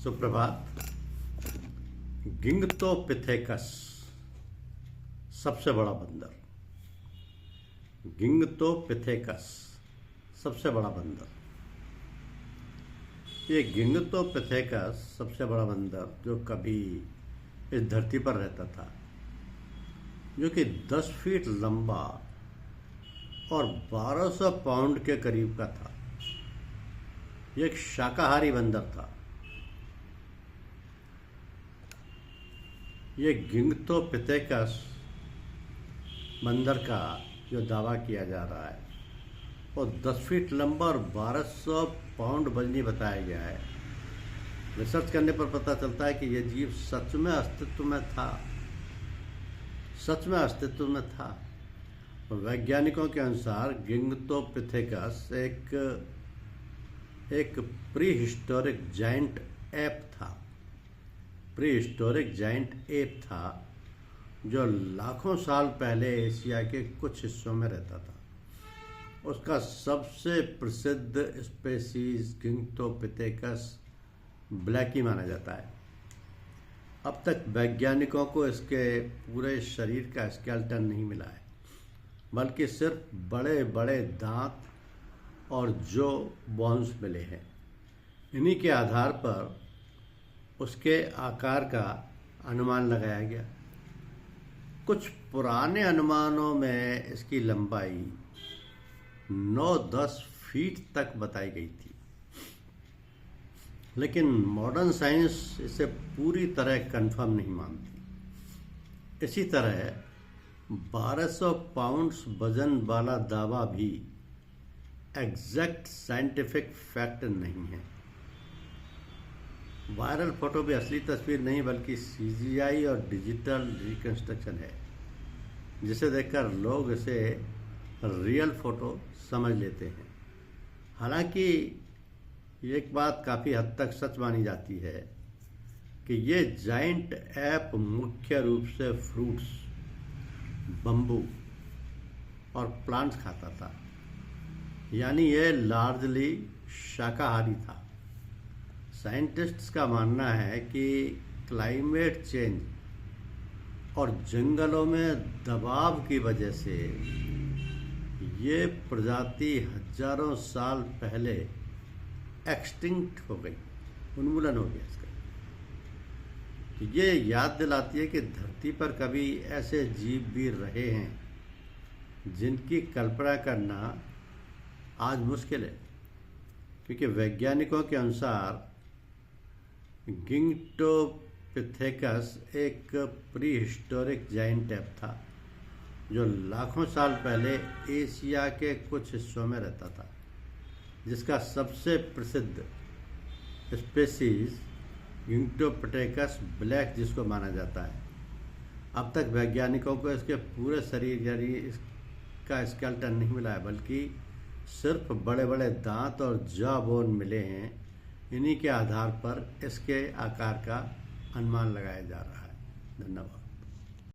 सुप्रभात। गिंगटोपिथेकस सबसे बड़ा बंदर। गिंगटोपिथेकस सबसे बड़ा बंदर। ये गिंगटोपिथेकस सबसे बड़ा बंदर जो कभी इस धरती पर रहता था, जो कि 10 फीट लंबा और 1200 पाउंड के करीब का था। ये एक शाकाहारी बंदर था। ये गिंगटोपिथेकस बंदर का जो दावा किया जा रहा है वो 10 फीट लंबा और 1200 पाउंड वजनी बताया गया है। रिसर्च करने पर पता चलता है कि यह जीव सच में अस्तित्व में था। वैज्ञानिकों के अनुसार गिंगटोपिथेकस एक प्री हिस्टोरिक जाइंट एप था जो लाखों साल पहले एशिया के कुछ हिस्सों में रहता था। उसका सबसे प्रसिद्ध स्पेसीज गिंगटोपिथेकस ब्लैकी माना जाता है। अब तक वैज्ञानिकों को इसके पूरे शरीर का स्केलेटन नहीं मिला है, बल्कि सिर्फ बड़े बड़े दांत और जो बोन्स मिले हैं। इन्हीं के आधार पर उसके आकार का अनुमान लगाया गया। कुछ पुराने अनुमानों में इसकी लंबाई 9-10 फीट तक बताई गई थी, लेकिन मॉडर्न साइंस इसे पूरी तरह कंफर्म नहीं मानती। इसी तरह 1200 पाउंड्स वजन वाला दावा भी एग्जैक्ट साइंटिफिक फैक्ट नहीं है। वायरल फोटो भी असली तस्वीर नहीं बल्कि सीजीआई और डिजिटल रिकंस्ट्रक्शन है, जिसे देखकर लोग इसे रियल फोटो समझ लेते हैं। हालांकि एक बात काफ़ी हद तक सच मानी जाती है कि ये जाइंट एप मुख्य रूप से फ्रूट्स, बम्बू और प्लांट्स खाता था, यानी ये लार्जली शाकाहारी था। साइंटिस्ट्स का मानना है कि क्लाइमेट चेंज और जंगलों में दबाव की वजह से ये प्रजाति हजारों साल पहले एक्सटिंक्ट हो गई, उन्मूलन हो गया इसका। तो ये याद दिलाती है कि धरती पर कभी ऐसे जीव भी रहे हैं जिनकी कल्पना करना आज मुश्किल है, क्योंकि वैज्ञानिकों के अनुसार गिंगटोपिथेकस एक प्री हिस्टोरिक जाइंट एप था जो लाखों साल पहले एशिया के कुछ हिस्सों में रहता था, जिसका सबसे प्रसिद्ध स्पेसीज गिंगटोपिथेकस ब्लैक जिसको माना जाता है। अब तक वैज्ञानिकों को इसके पूरे शरीर यानी इसका स्केलेटन नहीं मिला है, बल्कि सिर्फ बड़े बड़े दांत और जॉ बोन मिले हैं। इन्हीं के आधार पर इसके आकार का अनुमान लगाया जा रहा है। धन्यवाद।